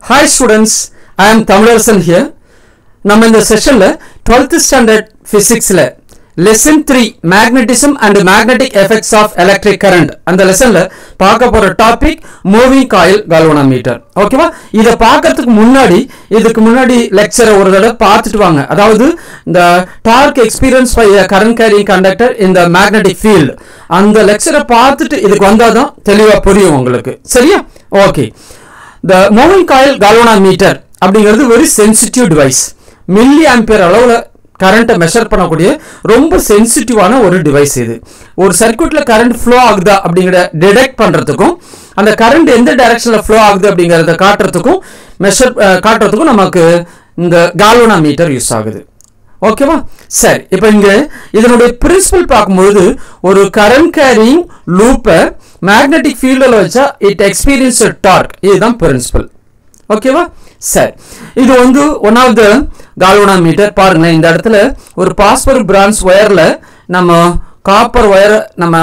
Hi students, I am Thamizharan here. நம்ம இந்த செஷன்ல 12th standard physics ல lesson 3 magnetism and magnetic effects of electric current அந்த லெசன்ல பார்க்க போற டாபிக் மூவிங் காயில் கால்வனோமீட்டர். ஓகேவா? இத பார்க்கிறதுக்கு முன்னாடி இதுக்கு முன்னாடி லெக்சரை ஒரு தடவை பார்த்துட்டு வாங்க. அதாவது இந்த torque experience by a current carrying conductor in the magnetic field அந்த லெக்சரை பார்த்துட்டு இதுக்கு வந்தாதான் தெளிவா புரியும் உங்களுக்கு. சரியா? Okay. The moving coil galvanometer அப்படிங்கிறது very sensitive device. Milli ampere அளவுல கரண்ட்டை மெஷர் பண்ணக்கூடிய ரொம்ப சென்சிட்டிவான ஒரு டிவைஸ் இது. ஒரு சர்க்யூட்ல கரண்ட் ஃப்ளோ ஆகுதா அப்படிங்கறத டிடெக்ட் பண்றதுக்கும் அந்த கரண்ட் எந்த டைரக்ஷன்ல ஃப்ளோ ஆகுது அப்படிங்கறத காட்டுறதுக்கும் நமக்கு இந்த கால்வனோமீட்டர் யூஸ் ஆகுது. ஓகேவா? சரி, இப்போ இங்க இதனுடைய பிரின்சிபல் பார்க்கும்போது ஒரு கரண்ட் கேரியிங் லூப்பை மேக்னெட்டிக் ஃபீல்டில் வச்சா இட் எக்ஸ்பீரியன்ஸ் டார்க், இதுதான் பிரின்சிபல். ஓகேவா? சரி, இது வந்து ஒன் ஆஃப் த கால்வனோமீட்டர். பாருங்க, இந்த இடத்துல ஒரு பாஸ்பர் பிரான்ஸ் ஒயர்ல நம்ம காப்பர் ஒயர் நம்ம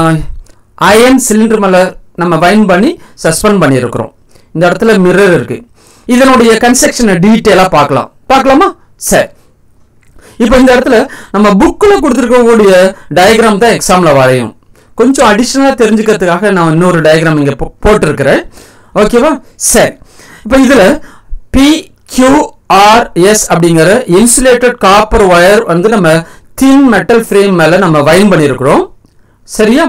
அயன் சிலிண்டர் மேல நம்ம வைண்ட் பண்ணி சஸ்பெண்ட் பண்ணியிருக்கிறோம். இந்த இடத்துல மிரர் இருக்கு. இதனுடைய கன்ஸ்ட்ரக்ஷனை டீட்டெயிலா பார்க்கலாமா? சரி, இப்போ இந்த இடத்துல நம்ம புக்கில் கொடுத்துருக்கக்கூடிய டயக்ராம் தான் எக்ஸாம்ல வரையும். கொஞ்சம் அடிஷனலாக தெரிஞ்சுக்கிறதுக்காக நான் இன்னொரு டயக்ராம் இங்கே போட்டிருக்கிறேன். ஓகேவா? சரி, இப்போ இதில் PQRS அப்படிங்கிற இன்சுலேட்டட் காப்பர் ஒயர் வந்து நம்ம தின் மெட்டல் ஃப்ரேம் மேலே நம்ம வைண்ட் பண்ணியிருக்கிறோம். சரியா?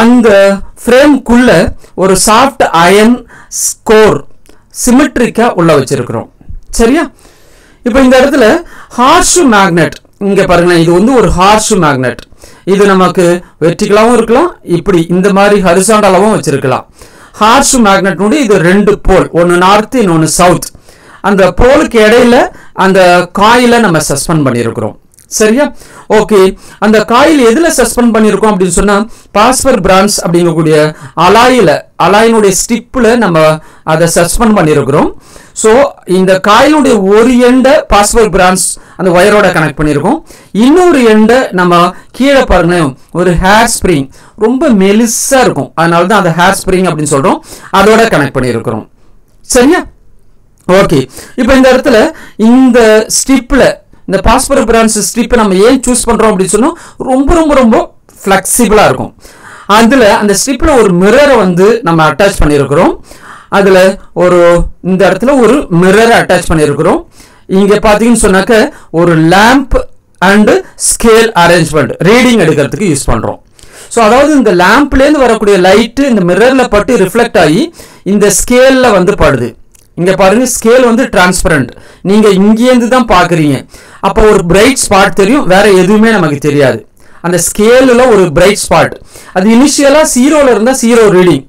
அந்த ஃப்ரேம்குள்ள ஒரு சாஃப்ட் அயன் ஸ்கோர் சிமெட்ரிக்கா உள்ள வச்சிருக்கிறோம். சரியா? இப்போ இந்த இடத்துல ஹார்ஷ் மேக்னெட் இங்க பாருங்க, இது வந்து ஒரு ஹார்ஷ் மேக்னெட். இது நமக்கு வெர்டிகலாவும் இருக்கலாம், இப்படி இந்த மாதிரி ஹரிசாண்டலாவும் வச்சிருக்கலாம். ஹார்ஷ் மேக்னெட் இது ரெண்டு போல், ஒன்னு நார்த் இன்னொன்னு சவுத். அந்த போலுக்கு இடையில அந்த காயில நம்ம சஸ்பெண்ட் பண்ணியிருக்கிறோம். சரியா? ஓகே, அந்த காயில் எதுல சஸ்பெண்ட் பண்ணியிருக்கோம் அப்படின்னு சொன்னா பாஸ்பர் பிரான்ஸ் அப்படிங்கக்கூடிய அலாயினுடைய ஸ்டிப்ல நம்ம அதை சஸ்பெண்ட் பண்ணியிருக்கிறோம். ஸோ இந்த காயிலுடைய ஒரு எண்டை பாஸ்பர் பிரான்ஸ் அந்த ஒயரோட கனெக்ட் பண்ணியிருக்கோம். இன்னொரு எண்டை நம்ம கீழே பாருங்க, ஒரு ஹேர் ஸ்ப்ரிங் ரொம்ப மெலிசா இருக்கும், அதனால தான் அந்த ஹேர் ஸ்ப்ரிங் அப்படின்னு சொல்றோம், அதோட கனெக்ட் பண்ணியிருக்கிறோம். சரியா? ஓகே, இப்போ இந்த இடத்துல இந்த ஸ்டிப்ல இந்த பாஸ்பர் பிரான்ஸ் ஸ்ட்ரிப்பை நம்ம ஏன் சூஸ் பண்றோம் அப்படின்னு சொன்னா ரொம்ப ரொம்ப ரொம்ப ஃபிளெக்சிபிளா இருக்கும். அதுல அந்த ஸ்ட்ரிப்ல ஒரு மிரரை வந்து நம்ம அட்டாச் பண்ணியிருக்கிறோம். அதுல இந்த இடத்துல ஒரு மிரரை அட்டாச் பண்ணியிருக்கிறோம். இங்க பாத்தீங்கன்னு சொன்னாக்க ஒரு lamp and scale arrangement reading எடுக்கிறதுக்கு யூஸ் பண்றோம். ஸோ அதாவது இந்த லேம்ப்லேருந்து வரக்கூடிய லைட்டு இந்த மிரர்ல பட்டு ரிஃப்ளெக்ட் ஆகி இந்த ஸ்கேல்ல வந்து படுது. இங்க பாருங்க, ஸ்கேல் வந்து டிரான்ஸ்பரண்ட், நீங்க இங்கேருந்து தான் பாக்குறீங்க. அப்போ ஒரு பிரைட் ஸ்பாட் தெரியும், வேற எதுவுமே நமக்கு தெரியாது. அந்த ஸ்கேல்ல ஒரு பிரைட் ஸ்பாட், அது இனிஷியலா 0ல இருந்தா 0 ரீடிங்.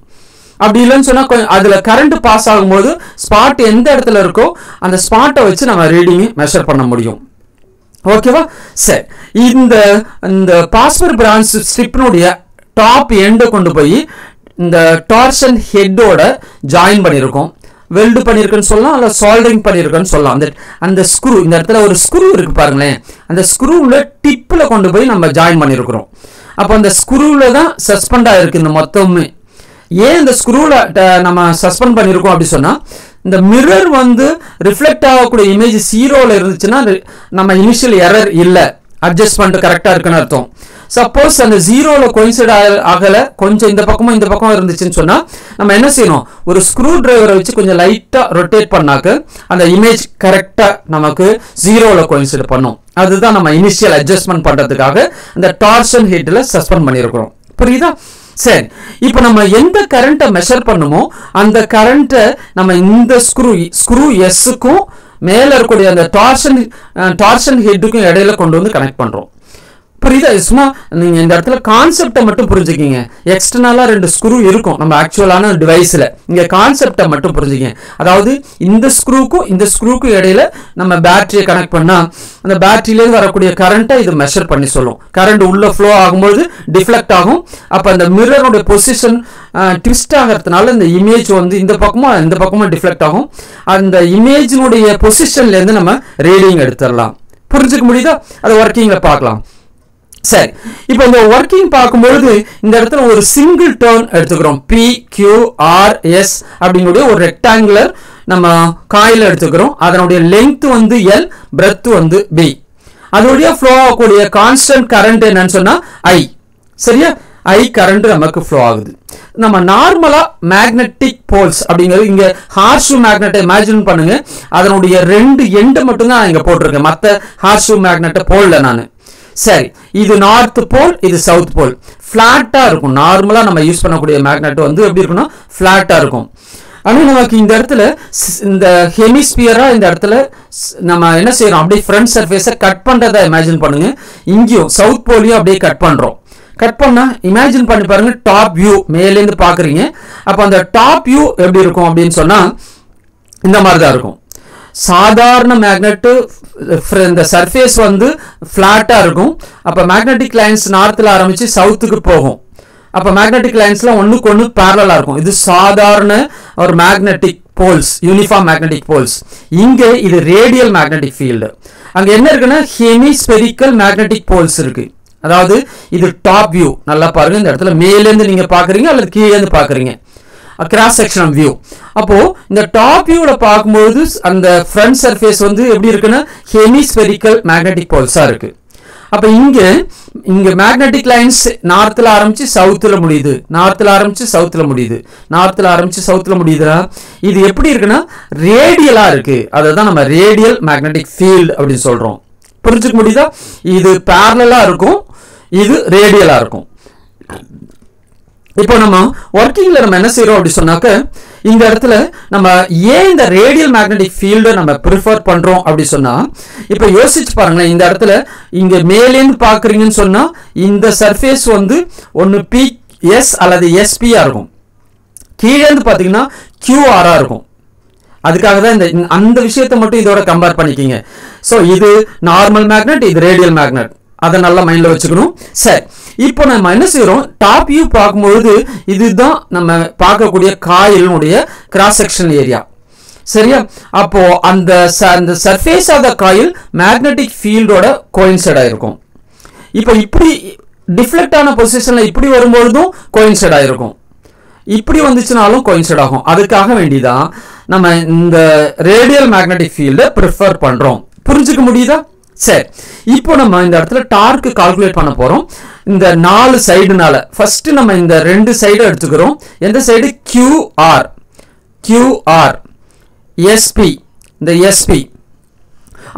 அப்படி இல்லைன்னு சொன்னா அதுல கரண்ட் பாஸ் ஆகும்போது ஸ்பாட் எந்த இடத்துல இருக்கோ அந்த ஸ்பாட்டை வச்சு நம்ம ரீடிங் மெஷர் பண்ண முடியும். ஓகேவா? சரி, இந்த பாஸ்பர் பிரான்ஸ் ஸ்ட்ரிப்னுடைய டாப் எண்டை கொண்டு போய் இந்த டார்ஷன் ஹெட்டோட ஜாயின் பண்ணியிருக்கோம். வெல்டு பண்ணியிருக்குன்னு சொல்லலாம், அல்ல சால்டரிங் பண்ணியிருக்குன்னு சொல்லலாம். அந்த ஸ்க்ரூ, இந்த இடத்துல ஒரு ஸ்க்ரூ இருக்கு பாருங்களேன், அந்த ஸ்க்ரூவில் டிப்பில் கொண்டு போய் நம்ம ஜாயின் பண்ணியிருக்கிறோம். அப்போ அந்த ஸ்க்ரூவில் தான் சஸ்பெண்ட் ஆகிருக்கு இந்த மொத்தமே. ஏன் இந்த ஸ்க்ரூவில் நம்ம சஸ்பெண்ட் பண்ணியிருக்கோம் அப்படி சொன்னால், இந்த மிரர் வந்து ரிஃப்ளெக்ட் ஆகக்கூடிய இமேஜ் 0ல இருந்துச்சுன்னா நம்ம இனிஷியல் எரர் இல்லை, அட்ஜஸ்ட்மெண்ட் கரெக்டாக இருக்குன்னு அர்த்தம். சப்போஸ் அந்த 0ல கோயின்சைட் ஆகலை, கொஞ்சம் இந்த பக்கம் இருந்துச்சுன்னு சொன்னால் நம்ம என்ன செய்யணும், ஒரு ஸ்க்ரூ டிரைவரை வச்சு கொஞ்சம் லைட்டாக ரொட்டேட் பண்ணாக்க அந்த இமேஜ் கரெக்டாக நமக்கு 0ல கோயின்சைட் பண்ணும். அதுதான் நம்ம இனிஷியல் அட்ஜஸ்ட்மெண்ட் பண்ணுறதுக்காக இந்த டார்ஷன் ஹெட்ல சஸ்பெண்ட் பண்ணியிருக்கிறோம். புரியுதா? சரி, இப்போ நம்ம எந்த கரண்ட்டை மெஷர் பண்ணுமோ அந்த கரண்ட்டை நம்ம இந்த ஸ்க்ரூ எஸ்ஸுக்கும் மேலே இருக்கக்கூடிய அந்த டார்ஷன் ஹெட்டுக்கும் இடையில கொண்டு வந்து கனெக்ட் பண்றோம். புரியுதா? சும்மா நீங்க இந்த இடத்துல கான்செப்டை மட்டும் புரிஞ்சுக்கிங்க. எக்ஸ்டர்னலா 2 ஸ்க்ரூ இருக்கும் நம்ம ஆக்சுவலான டிவைஸ்ல, இங்க கான்செப்டை மட்டும் புரிஞ்சுக்கிங்க. அதாவது இந்த ஸ்க்ரூக்கும் இடையில நம்ம பேட்டரியை கனெக்ட் பண்ணா அந்த பேட்டரியிலேருந்து வரக்கூடிய கரண்ட்டை இது மெஷர் பண்ணி சொல்லும். கரண்ட் உள்ள ஃப்ளோ ஆகும்போது டிஃப்ளெக்ட் ஆகும். அப்போ அந்த மிரருடைய பொசிஷன் ட்விஸ்ட் ஆகிறதுனால இந்த இமேஜ் வந்து இந்த பக்கமும் டிஃப்ளெக்ட் ஆகும். அந்த இமேஜினுடைய பொசிஷன்ல இருந்து நம்ம ரீடிங் எடுத்துடலாம். புரிஞ்சுக்க முடியுதா? அதை ஒர்க்கிங்ல பார்க்கலாம். சரி, இப்போ இந்த ஒர்க்கிங் பார்க்கும்பொழுது இந்த இடத்துல ஒரு சிங்கிள் டர்ன் எடுத்துக்கிறோம். PQRS அப்படிங்கக்கூடிய ஒரு ரெக்டாங்குலர் நம்ம காயில் எடுத்துக்கிறோம். அதனுடைய லெங்த் வந்து L, பிரெத் வந்து B. அதோடைய ஃப்ளோ ஆகக்கூடிய கான்ஸ்டன்ட் கரண்ட் என்னன்னு சொன்னா I. சரியா? I கரண்ட் நமக்கு ஃப்ளோ ஆகுது. நம்ம நார்மலா மேக்னெட்டிக் போல்ஸ் அப்படிங்கிறது இங்க ஹார்ஷூ மேக்னெட்டை இமேஜின் பண்ணுங்க. அதனுடைய 2 எண்ட் மட்டும் தான் இங்க போட்டிருக்கேன். மற்ற ஹார்ஷூ மேக்னெட்டை போடல நான். சரி, இது நார்த் போல், இது சவுத் போல். ஃபிளாட்டா இருக்கும். நார்மலா நம்ம யூஸ் பண்ணக்கூடிய மேக்னெட் வந்து எப்படி இருக்கும்னா ஃபிளாட்டா இருக்கும். ஆனால் நமக்கு இந்த இடத்துல இந்த ஹெமிஸ்பியரா இந்த இடத்துல நம்ம என்ன செய்யறோம், அப்படியே ஃப்ரண்ட் சர்ஃபேஸை கட் பண்றதை இமேஜின் பண்ணுங்க. இங்கேயும் சவுத் போலையும் அப்படியே கட் பண்றோம். கட் பண்ணா இமேஜின் பண்ணி பாருங்க, டாப் வியூ மேலேருந்து பாக்குறீங்க. அப்ப அந்த டாப் வியூ எப்படி இருக்கும் அப்படின்னு சொன்னா இந்த மாதிரி தான் இருக்கும். சாதாரண மேக்னெட் இந்த சர்ஃபேஸ் வந்து ஃபிளாட்டா இருக்கும். அப்ப மேக்னெட்டிக் லைன்ஸ் நார்த்ல ஆரம்பிச்சு சவுத்துக்கு போகும். அப்ப மேக்னெட்டிக் லைன்ஸ்லாம் ஒண்ணுக்கு ஒண்ணு பேரலா இருக்கும். இது சாதாரண ஒரு magnetic poles, uniform magnetic poles. இங்க இது ரேடியல் மேக்னெட்டிக் ஃபீல்டு. அங்க என்ன இருக்குன்னா ஹெமிஸ்பெரிக்கல் மேக்னெட்டிக் போல்ஸ் இருக்கு. அதாவது இது டாப் வியூ. நல்லா பாருங்க, இந்த இடத்துல மேலேருந்து நீங்க பாக்குறீங்க அல்லது கீழே இருந்து பாக்குறீங்க, கிராஸ் செக்ஷன் வியூ. அப்போ இந்த டாப் வியூல பார்க்கும்போது அந்த ஃப்ரண்ட் சர்ஃபேஸ் வந்து எப்படி இருக்குன்னா ஹெமிஸ்பெரிக்கல் மேக்னெட்டிக் போல்ஸா இருக்கு. அப்ப இங்க மேக்னெட்டிக் லைன்ஸ் நார்த்ல ஆரம்பிச்சு சவுத்துல முடியுது, நார்த்ல ஆரம்பிச்சு சவுத்துல முடியுது, நார்த்ல ஆரம்பிச்சு சவுத்துல முடியுதுன்னா இது எப்படி இருக்குன்னா ரேடியலா இருக்கு. அதுதான் நம்ம ரேடியல் மேக்னெட்டிக் ஃபீல்ட் அப்படின்னு சொல்றோம். புரிஞ்சுக்க முடியுதா? இது பேரலலா இருக்கும், இது ரேடியலா இருக்கும். இப்போ நம்ம ஒர்க்கிங்ல நம்ம என்ன செய்யறோம் அப்படி சொன்னாக்க இந்த இடத்துல நம்ம ஏன் இந்த ரேடியல் மேக்னெட்டிக் ஃபீல்டை நம்ம ப்ரிஃபர் பண்றோம் அப்படி சொன்னா, இப்போ யோசிச்சு பாருங்களேன். இந்த இடத்துல இங்க மேலேருந்து பாக்குறீங்கன்னு சொன்னா இந்த சர்ஃபேஸ் வந்து ஒன்னு PS அல்லது SPயா இருக்கும். கீழே இருந்து பாத்தீங்கன்னா QR இருக்கும். அதுக்காக தான் அந்த விஷயத்தை மட்டும் இதோட கம்பேர் பண்ணிக்கிங்க. ஸோ இது நார்மல் மேக்னெட், இது ரேடியல் மேக்னெட். அதை நல்லா மைண்ட்ல வச்சுக்கணும். சரி, இப்போ நம்ம என்ன செய்யறோம், டாப் வியூ பார்க்கும்போது இதுதான் நம்ம பார்க்கக்கூடிய காயிலுடைய கிராஸ் செக்ஷன் ஏரியா. சரியா? அப்போ அந்த surface of the coil magnetic ஃபீல்டோட கோயின்சைட் ஆயிருக்கும். இப்போ இப்படி டிஃப்ளெக்ட் ஆன பொசிஷன்ல இப்படி வரும்பொழுதும் கோயின்சைட் ஆயிருக்கும், இப்படி வந்துச்சுனாலும் கோயின்சைட் ஆகும். அதுக்காக வேண்டிதான் நம்ம இந்த ரேடியல் மேக்னெட்டிக் ஃபீல்டை ப்ரிஃபர் பண்றோம். புரிஞ்சுக்க முடியுதா? சரி, இப்போ நம்ம இந்த இடத்துல டார்க் கால்குலேட் பண்ண போறோம். இந்த 4 சைடுனால ஃபர்ஸ்ட் நம்ம இந்த 2 சைடு எடுத்துக்கிறோம். எந்த சைடு? QR, SP, இந்த SP.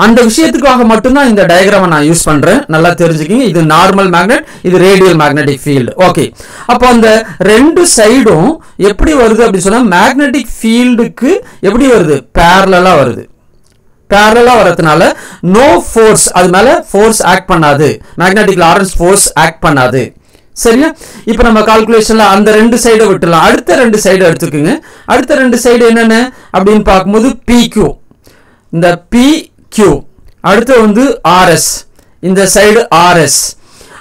அந்த விஷயத்துக்காக மட்டும்தான் இந்த டயக்ராமை நான் யூஸ் பண்றேன். நல்லா தெரிஞ்சுக்கிங்க. இது நார்மல் மேக்னெட், இது ரேடியல் மேக்னெட்டிக் ஃபீல்டு. ஓகே, அப்போ அந்த 2 சைடும் எப்படி வருது அப்படி சொன்னா மேக்னெட்டிக் ஃபீல்டுக்கு எப்படி வருது? பேரலலா வருது. பேரலலா வரதுனால நோ ஃபோர்ஸ், அது மேல ஃபோர்ஸ் ஆக்ட் பண்ணாது, மேக்னெட்டிக் லாரன்ஸ் ஃபோர்ஸ் ஆக்ட் பண்ணாது. சரியா? இப்போ நம்ம கால்குலேஷன்ல அந்த 2 சைடை விட்டுலாம். அடுத்த 2 சைடு எடுத்துக்குங்க. அடுத்த 2 சைடு என்னென்ன அப்படின்னு பார்க்கும்போது PQ, இந்த PQ, அடுத்து வந்து RS, இந்த சைடு RS.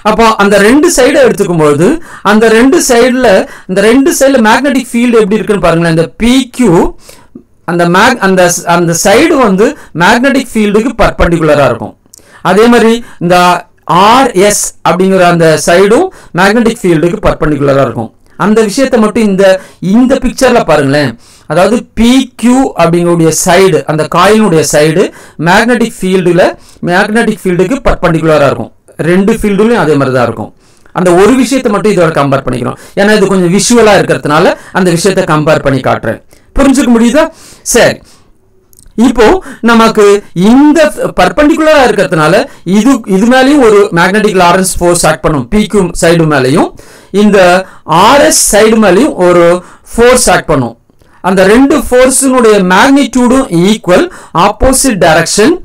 அப்போ அந்த 2 சைடை எடுத்துக்கும்போது அந்த 2 சைடுல மேக்னெட்டிக் ஃபீல்டு எப்படி இருக்குன்னு பாருங்களேன். இந்த PQ அந்த சைடு வந்து மேக்னெட்டிக் ஃபீல்டுக்கு பர்பெண்டிகுலரா இருக்கும். அதே மாதிரி இந்த RS அப்படிங்கிற அந்த சைடும் மேக்னெட்டிக் ஃபீல்டுக்கு பர்பெண்டிகுலரா இருக்கும். அந்த விஷயத்தை மட்டும் இந்த பிக்சர்ல பாருங்களேன். அதாவது PQ அப்படிங்கக்கூடிய சைடு, அந்த காயினுடைய சைடு மேக்னெட்டிக் ஃபீல்டுக்கு பர்பெண்டிகுலரா இருக்கும். 2 ஃபீல்டுலயும் அதே மாதிரி தான் இருக்கும். அந்த ஒரு விஷயத்தை மட்டும் இதோட கம்பேர் பண்ணிக்கிறோம். ஏன்னா இது கொஞ்சம் விஷுவலா இருக்கிறதுனால அந்த விஷயத்தை கம்பேர் பண்ணி காட்டுறேன். புரிஞ்சுக்க முடியுதா? சரி, இப்போ நமக்கு இந்த பர்பெண்டிகுலரா இருக்கிறதுனால இது மேலேயும் ஒரு மேக்னெட்டிக் லாரன்ஸ் ஃபோர்ஸ் ஆக்ட் பண்ணும். PQ சைடு மேலேயும் இந்த RS சைடு மேலேயும் ஒரு ஃபோர்ஸ் ஆக்ட் பண்ணும். அந்த 2 ஃபோர்ஸினுடைய மேக்னிடியூடும் equal, opposite direction,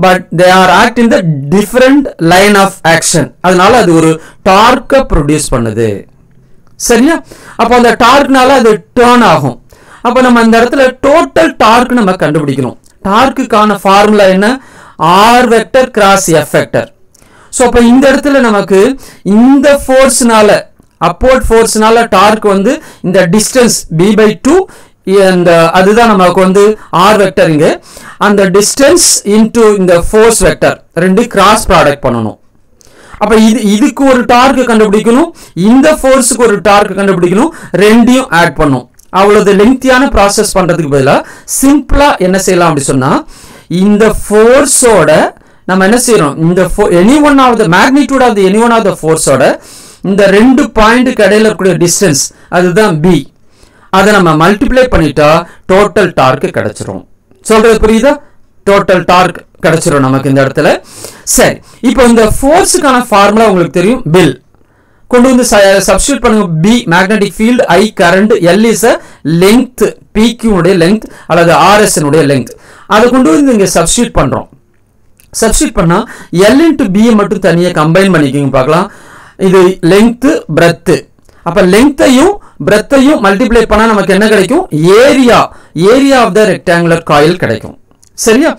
but they are act in the different line of action. அதனால அது ஒரு டார்க்கை ப்ரொடியூஸ் பண்ணுது. சரியா? அப்போ அந்த டார்க்னால அது டர்ன் ஆகும். அப்போ நம்ம இந்த இடத்துல டோட்டல் டார்க் நம்ம கண்டுபிடிக்கணும். டார்க்குக்கான ஃபார்முலா என்ன? R vector cross F vector. So அப்போ இந்த இடத்துல நமக்கு இந்த ஃபோர்ஸ்னால, அப்போர்ட் ஃபோர்ஸ்னால டார்க் வந்து இந்த டிஸ்டன்ஸ் B/2, அதுதான் நமக்கு வந்து R வெக்டர். இங்க அந்த டிஸ்டன்ஸ் இன்டு இந்த ஃபோர்ஸ் வெக்டர் 2 கிராஸ் ப்ராடக்ட் பண்ணணும். அப்ப இதுக்கு ஒரு டார்க் கண்டுபிடிக்கணும், இந்த ஃபோர்ஸுக்கு ஒரு டார்க் கண்டுபிடிக்கணும், ரெண்டையும் ஆட் பண்ணும். அவ்வளவு லெங்தியான ப்ராசஸ் பண்றதுக்கு பதிலாக சிம்பிளா என்ன செய்யலாம் அப்படி சொன்னா இந்த ஃபோர்ஸோட நம்ம என்ன செய்யறோம் இந்த any one of the magnitude of the any one of the ஃபோர்ஸோட இந்த ரெண்டு பாயிண்ட்க்கு இடையில இருக்கக்கூடிய டிஸ்டன்ஸ் அதுதான் b அதை நம்ம மல்டிப்ளை பண்ணிட்டா டோட்டல் டார்க் கிடைச்சிரும் சொல்றது புரியுதா டோட்டல் டார்க் கிடைச்சிரும் நமக்கு இந்த இடத்துல சரி இப்போ இந்த ஃபோர்ஸ்க்கான ஃபார்முலா உங்களுக்கு தெரியும் பில் கொண்டு வந்து சப்ஸ்டிட்யூட் பண்ணுங்க b magnetic field I current L is a length PQ உடைய length அல்லது RS உடைய length அதை கொண்டு வந்து இங்க சப்ஸ்டிட்யூட் பண்றோம் சப்ஸ்டிட்யூட் பண்ணா L into B மட்டும் தனியா கம்பைன் பண்ணிக்கிங்க பார்க்கலாம் இது length breadth அப்ப lengthையும் breadthையும் மல்டிப்ளை பண்ணா நமக்கு என்ன கிடைக்கும் area of the rectangular coil கிடைக்கும் சரியா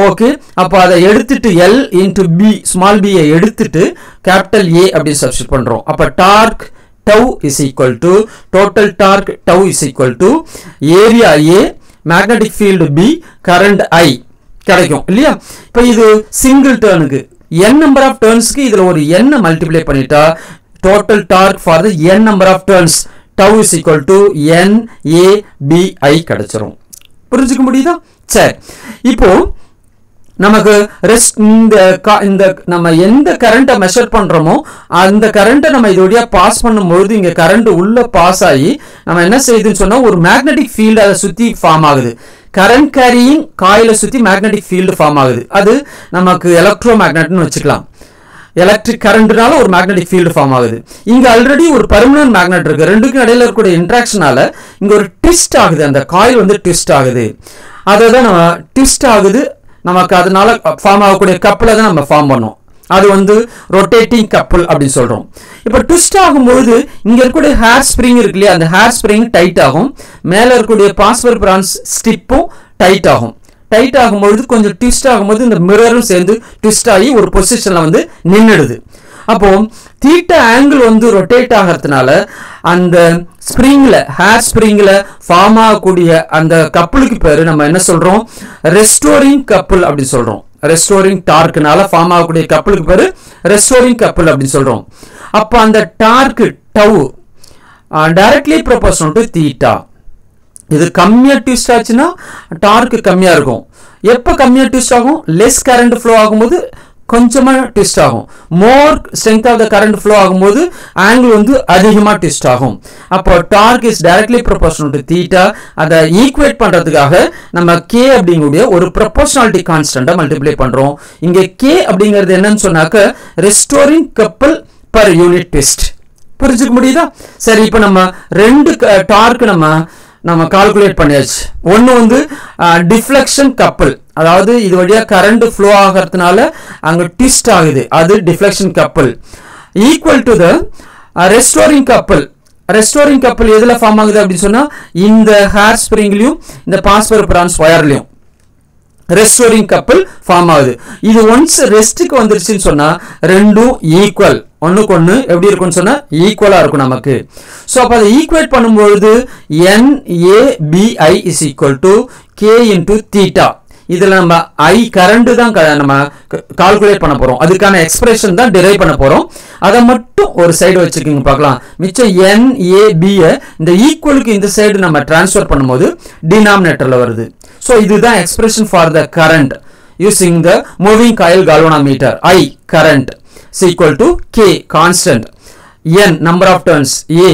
ஓகே அப்ப அதை எடுத்துட்டு L into B small b எடுத்துட்டு கேபிட்டல் A அப்படி சப்ஸ்டிட்யூட் பண்றோம் அப்ப dark tau is equal to total torque tau is equal to area A magnetic field B current I கிடைக்கும் இல்லையா இப்போ இது சிங்கிள் டர்னுக்கு n number of turnsக்கு இதுல ஒரு n மல்டிப்ளை பண்ணிட்டா total torque for the n number of turns tau is equal to n a b I கிடைச்சிரும் புரிஞ்சுக்க முடியுதா சரி இப்போ நமக்கு ரெஸ்ட் இந்த நம்ம எந்த கரண்ட்டை மெஷர் பண்றோமோ அந்த கரண்ட்டை நம்ம இதோட பாஸ் பண்ணும்போது இங்க கரண்ட் உள்ள பாஸ் ஆகி நம்ம என்ன செய்யுதுன்னு சொன்னா ஒரு மேக்னெட்டிக் ஃபீல்ட் அதை சுத்தி ஃபார்ம் ஆகுது கரண்ட் கேரியிங் காயிலை சுத்தி மேக்னெட்டிக் ஃபீல்டு ஃபார்ம் ஆகுது அது நமக்கு எலக்ட்ரோ மேக்னெட்னு வச்சுக்கலாம் எலக்ட்ரிக் கரண்ட்னால ஒரு மேக்னெட்டிக் ஃபீல்டு ஃபார்ம் ஆகுது இங்க ஆல்ரெடி ஒரு பெர்மனன்ட் மேக்னெட் இருக்கு ரெண்டுக்கும் இடையில இருக்கக்கூடிய இன்டராக்ஷனால இங்க ஒரு ட்விஸ்ட் ஆகுது அந்த காயில் வந்து ட்விஸ்ட் ஆகுது அததான் நம்ம ட்விஸ்ட் ஆகுது நமக்கு அதனால ஃபார்ம் ஆகக்கூடிய கப்பலை தான் நம்ம ஃபார்ம் பண்ணோம் அது வந்து ரொட்டேட்டிங் கப்பல் அப்படின்னு சொல்றோம் இப்போ ட்விஸ்ட் ஆகும்போது இங்க இருக்கக்கூடிய ஹேர் ஸ்ப்ரிங் இருக்கு இல்லையா அந்த ஹேர் ஸ்ப்ரிங் டைட் ஆகும் மேல இருக்கக்கூடிய பாஸ்பர் பிரான்ஸ் ஸ்டிப்பும் டைட் ஆகும் டைட் ஆகும்போது கொஞ்சம் ட்விஸ்ட் ஆகும்போது இந்த மிரரும் சேர்ந்து ட்விஸ்ட் ஆகி ஒரு பொசிஷன்ல வந்து நின்னுடுது அப்போ தீட்டா ஆங்கிள் வந்து ரொட்டேட் ஆகிறதுனால அந்த ஸ்ப்ரிங்ல ஹேர் ஸ்ப்ரிங்ல ஃபார்ம் ஆகக்கூடிய அந்த கப்பலுக்கு பேரு நம்ம என்ன சொல்றோம் ரெஸ்டோரிங் கப்பல் அப்படி சொல்றோம் ரெஸ்டோரிங் டார்க்னால ஃபார்ம் ஆகக்கூடிய கப்பலுக்கு பேரு ரெஸ்டோரிங் கப்பல் அப்படி சொல்றோம் அப்ப அந்த டார்க் டவு டைரக்ட்லி ப்ரொபோர்ஷனல் டு தீட்டா இது கம்மியா ட்விஸ்ட் ஆச்சுன்னா டார்க் கம்மியா இருக்கும் எப்ப கம்மியா ட்விஸ்ட் ஆகும் லெஸ் கரண்ட் ஃப்ளோ ஆகும்போது கொஞ்சமா ட்விஸ்ட் ஆகும் more strength of the current flow ஆகும்போது ஆங்கிள் வந்து அதிகமா ட்விஸ்ட் ஆகும் அப்போ torque is directly proportional to theta அதை ஈக்குவேட் பண்றதுக்காக நம்ம k அப்படிங்கக்கூடிய ஒரு ப்ரொபோர்ஷனாலிட்டி கான்ஸ்டன்ட்டை மல்டிப்ளை பண்றோம் இங்க k அப்படிங்கிறது என்னன்னு சொன்னாக்க ரெஸ்டோரிங் கப்பல் பர் யூனிட் ட்விஸ்ட் புரிஞ்சுக்க முடியுதா சரி இப்போ நம்ம ரெண்டு டார்க் நம்ம கால்குலேட் பண்ணியாச்சு ஒன்னு வந்து டிஃப்ளெக்ஷன் கப்பல் அதாவது இது வழியா கரண்ட் ஃப்ளோ ஆகிறதுனால அங்க ட்விஸ்ட் ஆகுது அது டிஃப்ளெக்ஷன் கப்பல் ஈக்குவல் டு த ரெஸ்டோரிங் கப்பல் எதுல ஃபார்ம் ஆகுது அப்படின்னு சொன்னா இந்த ஹேர் ஸ்ப்ரிங்லயும் இந்த பாஸ்பர் பிரான்ஸ் ஒயர்லயும் ரெஸ்டோரிங் கப்பல் ஃபார்ம் ஆகுது இது ஒன்ஸ் ரெஸ்ட்டுக்கு வந்துருச்சுன்னு சொன்னா ரெண்டும் ஈக்குவல் ஒண்ணுக்கு ஒண்ணு எப்படி இருக்கும்னு சொன்னா ஈக்குவலா இருக்கும் நமக்கு சோ அப்ப அதை ஈக்குவேட் பண்ணும்போது NABI is equal to K into theta இதுல நம்ம I கரண்ட் தான் நம்ம கால்குலேட் பண்ண போறோம் அதுக்கான எக்ஸ்பிரஷன் தான் டிரைவ் பண்ண போறோம் அதை மட்டும் ஒரு சைடு வச்சுக்கிங்க பார்க்கலாம் மிச்சம் NAB இந்த ஈக்குவலுக்கு இந்த சைடு நம்ம டிரான்ஸ்ஃபர் பண்ணும்போது டினாமினேட்டர்ல வருது சோ இதுதான் expression for the current using the moving coil galvanometer I current is equal to K constant N number of turns A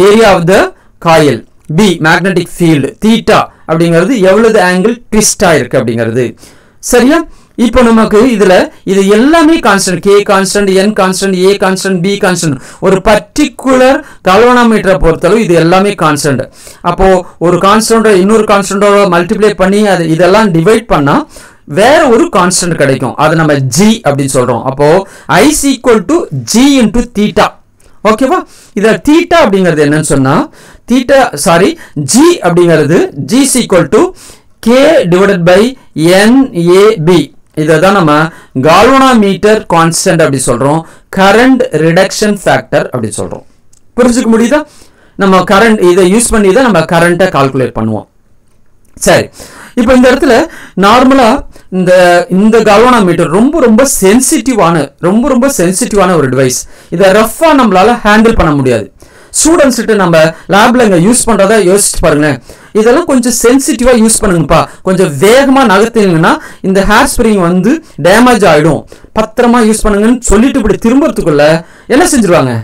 area of the coil B magnetic field theta அப்படிங்கிறது எவ்வளவு angle twist ஆயிருக்கு அப்படிங்கிறது சரியா இப்போ நமக்கு இது எல்லாமே constant K constant N constant A constant B constant ஒரு பர்టిక్యులர் கால்வனோமீட்டரை பொறுத்தளவு இது எல்லாமே கான்ஸ்டன்ட் அப்போ ஒரு கான்ஸ்டன்ட் இன்னொரு கான்ஸ்டன்ட்டோட மல்டிப்ளை பண்ணி இதெல்லாம் டிவைட் பண்ணா வேற ஒரு கான்ஸ்டன்ட் கிடைக்கும் அது நம்ம G அப்படின்னு சொல்றோம் அப்போ I is equal to G into theta ஓகேவா இத theta அப்படிங்கிறது என்னன்னு சொன்னா G அப்படிங்கிறது G is equal to K divided by NAB இததான் நம்ம கால்வனோமீட்டர் கான்ஸ்டன்ட் அப்படி சொல்றோம் கரண்ட் ரிடக்ஷன் ஃபேக்டர் அப்படி சொல்றோம் புரிஞ்சுக்க முடியுதா நம்ம கரண்ட் இதை யூஸ் பண்ணி தான் நம்ம கரண்ட்டை கால்குலேட் பண்ணுவோம் சரி இப்போ இந்த இடத்துல நார்மலா இந்த கால்வனோமீட்டர் ரொம்ப சென்சிட்டிவான ஒரு டிவைஸ் இத ரஃப்பா நம்மளால ஹேண்டில் பண்ண முடியாது ஸ்டூடெண்ட்ஸ் கிட்ட நம்ம லேப்ல இங்க யூஸ் பண்றதா யோசிச்சு பாருங்க. இதெல்லாம் கொஞ்சம் சென்சிட்டிவா யூஸ் பண்ணுங்கப்பா. கொஞ்சம் வேகமா நகர்த்தினீங்கன்னா இந்த ஹேர் ஸ்ப்ரிங் வந்து டேமேஜ் ஆயிடும், பத்திரமா யூஸ் பண்ணுங்கன்னு சொல்லிட்டு இப்படி திரும்புறதுக்குள்ள என்ன செஞ்சிருவாங்க?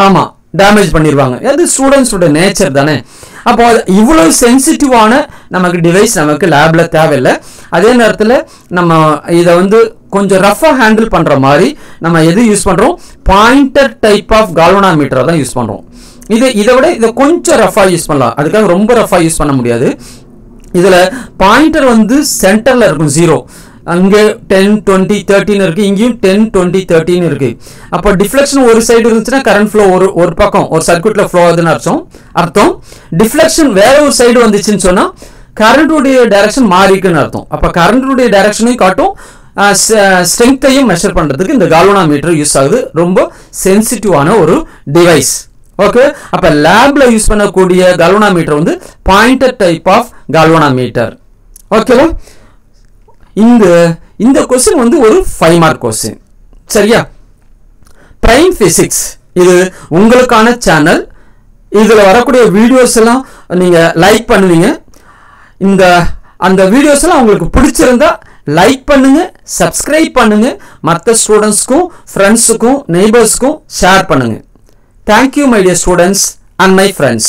ஆமா, டேமேஜ் பண்ணிடுவாங்க. அது ஸ்டூடெண்ட்ஸோட நேச்சர் தானே. அப்போ இவ்வளவு சென்சிட்டிவான நமக்கு டிவைஸ் நமக்கு லேப்ல தேவையில்லை. அதே நேரத்தில் நம்ம இதை வந்து கொஞ்சம் ரஃபா ஹேண்டில் பண்ற மாதிரி நம்ம எது யூஸ் பண்றோம்? பாயிண்டர் டைப் ஆஃப் கால்வனாமீட்டரை தான் யூஸ் பண்றோம். இதை விட இதை கொஞ்சம் ரஃபா யூஸ் பண்ணலாம், அதுக்காக ரொம்ப ரஃபா யூஸ் பண்ண முடியாது. இதுல பாயிண்டர் வந்து சென்டர்ல இருக்கும் 0, அங்கே 10, 20, 13 இருக்கு, இங்கேயும் 10, 20, 13 இருக்கு. அப்போ டிஃப்ளெக்ஷன் ஒரு சைடு இருந்துச்சுன்னா கரண்ட் ஃப்ளோ ஒரு பக்கம் ஒரு சர்க்யூட்ல ஃப்ளோ ஆகுதுன்னு அர்த்தம். டிஃப்ளெக்ஷன் வேற ஒரு சைடு வந்துச்சுன்னு சொன்னா கரண்ட்டுடைய டைரக்ஷன் மாறிக்குன்னு அர்த்தம். அப்போ கரண்ட்டுடைய டைரக்ஷனையும் காட்டும், ஸ்ட்ரெங்த்தையும் மெஷர் பண்றதுக்கு இந்த கால்வனாமீட்டர் யூஸ் ஆகுது. ரொம்ப சென்சிட்டிவான ஒரு டிவைஸ். ஓகே, அப்ப லேப்ல யூஸ் பண்ணக்கூடிய கால்வனாமீட்டர் வந்து பாயிண்டர் டைப் ஆஃப் கால்வனாமீட்டர். ஓகேவா? இந்த क्वेश्चन வந்து ஒரு 5 மார்க் क्वेश्चन. சரியா? பிரைம் பிசிக்ஸ் இது உங்களுக்கான சேனல். இதுல வரக்கூடிய வீடியோஸ் எல்லாம் நீங்க லைக் பண்ணுவீங்க. அந்த வீடியோஸ் எல்லாம் உங்களுக்கு பிடிச்சிருந்தா லைக் பண்ணுங்க, சப்ஸ்கிரைப் பண்ணுங்க, மற்ற ஸ்டூடெண்ட்ஸ்க்கும் ஃப்ரெண்ட்ஸுக்கும் நெய்பர்ஸ்க்கும் ஷேர் பண்ணுங்க. Thank you my dear students and my friends.